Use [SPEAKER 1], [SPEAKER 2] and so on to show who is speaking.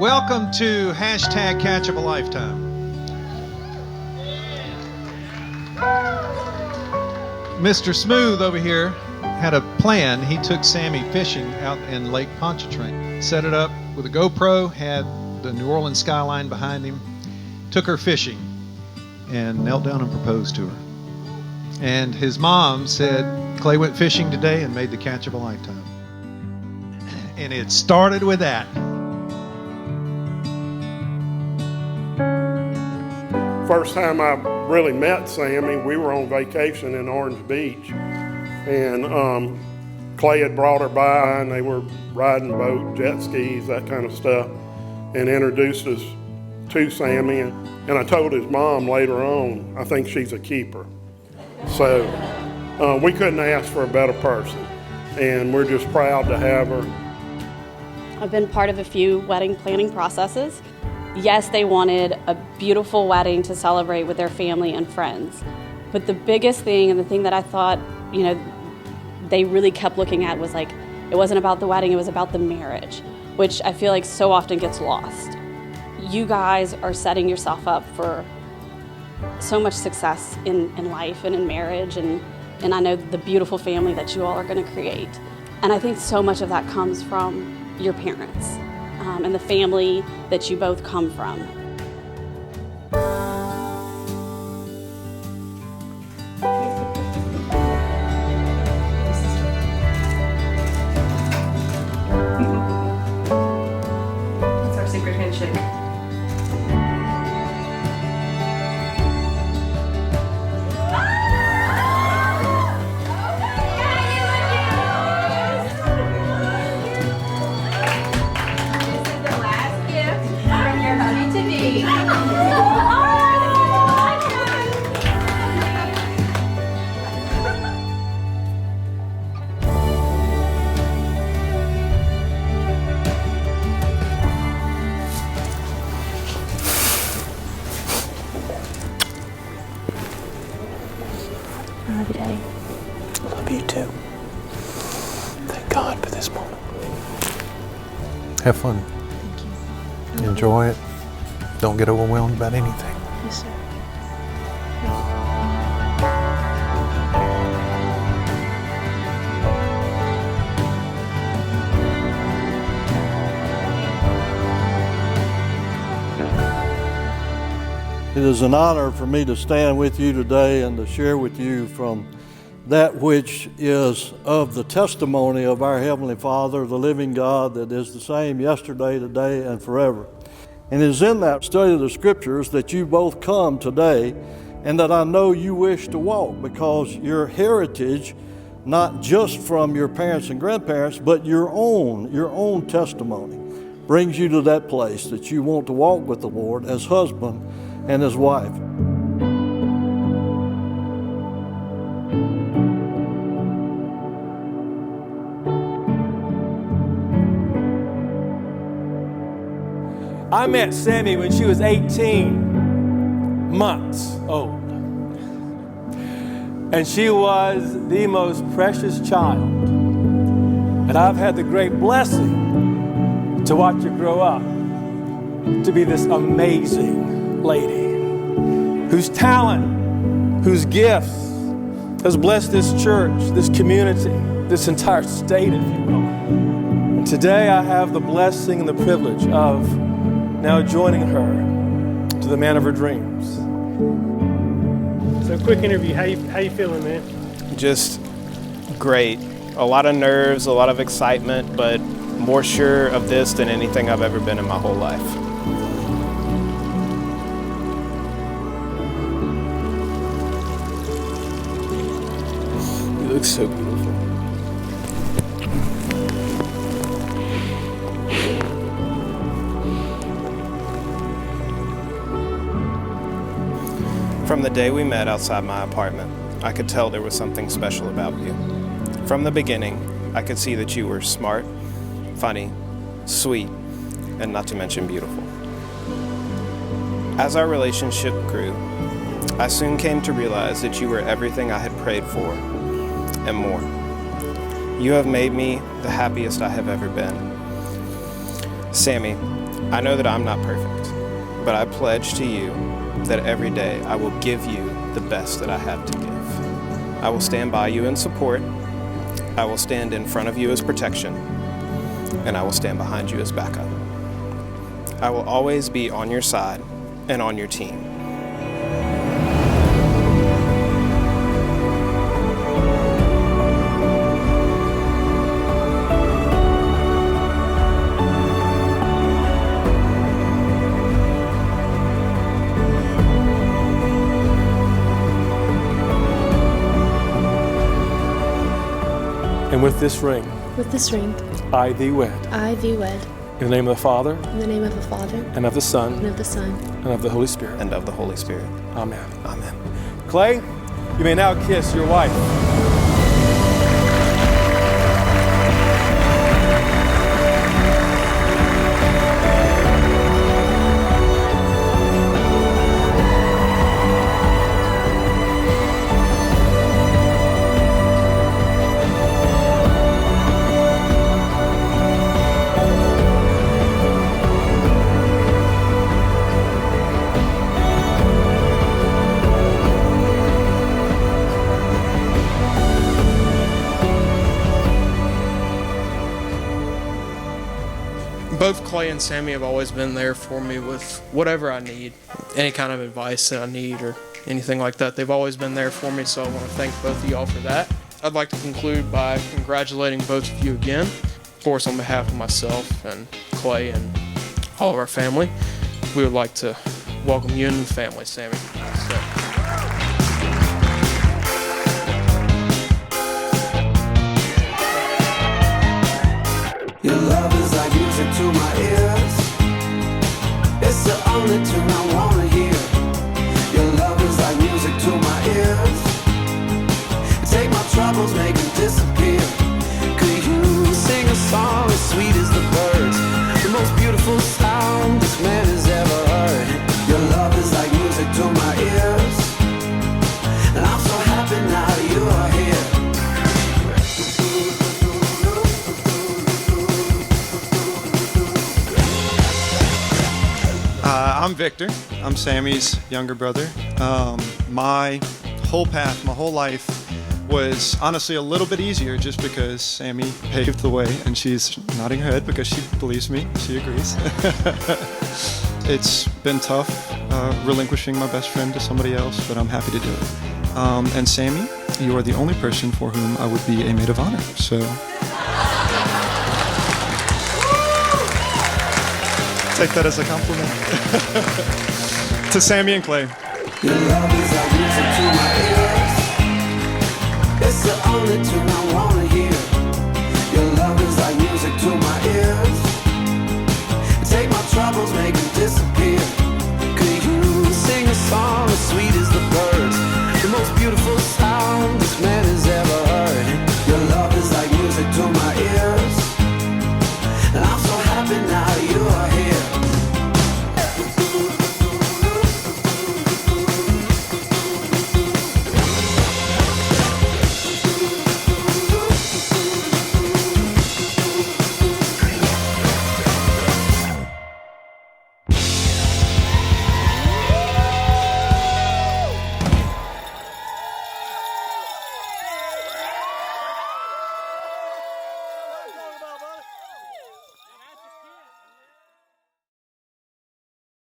[SPEAKER 1] Welcome to hashtag Catch of a Lifetime. Mr. Smooth over here had a plan. He took Sammy fishing out in Lake Pontchartrain. Set it up with a GoPro, had the New Orleans skyline behind him, took her fishing, and knelt down and proposed to her. And his mom said, Clay went fishing today and made the catch of a lifetime. And it started with that.
[SPEAKER 2] First time I really met Sammy, we were on vacation in Orange Beach, and Clay had brought her by, and they were riding boat, jet skis, that kind of stuff, and introduced us to Sammy. And I told his mom later on, I think she's a keeper. So we couldn't ask for a better person, and we're just proud to have her.
[SPEAKER 3] I've been part of a few wedding planning processes. Yes, they wanted a beautiful wedding to celebrate with their family and friends. But the biggest thing, and the thing that I thought, they really kept looking at was like, it wasn't about the wedding, it was about the marriage, which I feel like so often gets lost. You guys are setting yourself up for so much success in life and in marriage, and I know the beautiful family that you all are going to create. And I think so much of that comes from your parents. And the family that you both come from.
[SPEAKER 4] That's our secret handshake.
[SPEAKER 3] Love you, Daddy.
[SPEAKER 5] Love you too. Thank God for this moment.
[SPEAKER 1] Have fun.
[SPEAKER 3] Thank you.
[SPEAKER 1] Enjoy it. Don't get overwhelmed about anything.
[SPEAKER 3] Yes, sir.
[SPEAKER 6] It is an honor for me to stand with you today and to share with you from that which is of the testimony of our Heavenly Father, the living God that is the same yesterday, today, and forever. And it is in that study of the Scriptures that you both come today, and that I know you wish to walk, because your heritage, not just from your parents and grandparents, but your own testimony, brings you to that place that you want to walk with the Lord as husband and his wife.
[SPEAKER 7] I met Sammy when she was 18 months old. And she was the most precious child. And I've had the great blessing to watch her grow up to be this amazing lady whose talent, whose gifts has blessed this church, this community, this entire state, if you will. And today I have the blessing and the privilege of now joining her to the man of her dreams.
[SPEAKER 8] So quick interview, how you feeling, man?
[SPEAKER 9] Just great. A lot of nerves, a lot of excitement, but more sure of this than anything I've ever been in my whole life. You look so beautiful. From the day we met outside my apartment, I could tell there was something special about you. From the beginning, I could see that you were smart, funny, sweet, and not to mention beautiful. As our relationship grew, I soon came to realize that you were everything I had prayed for and more. You have made me the happiest I have ever been. Sammy, I know that I'm not perfect, but I pledge to you that every day I will give you the best that I have to give. I will stand by you in support. I will stand in front of you as protection, and I will stand behind you as backup. I will always be on your side and on your team.
[SPEAKER 7] And with this ring, I thee wed.
[SPEAKER 10] I thee wed.
[SPEAKER 7] In the name of the Father,
[SPEAKER 10] In the name of the Father,
[SPEAKER 7] and of the Son,
[SPEAKER 10] and of the Son,
[SPEAKER 7] and of the Holy Spirit.
[SPEAKER 9] And of the Holy Spirit.
[SPEAKER 7] Amen.
[SPEAKER 9] Amen.
[SPEAKER 7] Clay, you may now kiss your wife.
[SPEAKER 11] Both Clay and Sammy have always been there for me with whatever I need, any kind of advice that I need or anything like that. They've always been there for me, so I want to thank both of y'all for that. I'd like to conclude by congratulating both of you again. Of course, on behalf of myself and Clay and all of our family, we would like to welcome you into the family, Sammy.
[SPEAKER 12] Your love is like music to my ears. It's the only tune I wanna hear. Your love is like music to my ears. Take my troubles, make them disappear. Could you sing a song as sweet as the birds? The most beautiful sound this man has ever heard. Your love is like music to my ears. And I'm so happy now that you are here.
[SPEAKER 13] I'm Victor. I'm Sammy's younger brother. My whole path, my whole life was honestly a little bit easier just because Sammy paved the way, and she's nodding her head because she believes me. She agrees. It's been tough relinquishing my best friend to somebody else, but I'm happy to do it. And Sammy, you are the only person for whom I would be a maid of honor. So take that as a compliment. To Sammy and Clay.
[SPEAKER 12] Your love is like music to my ears. It's the only tune I want.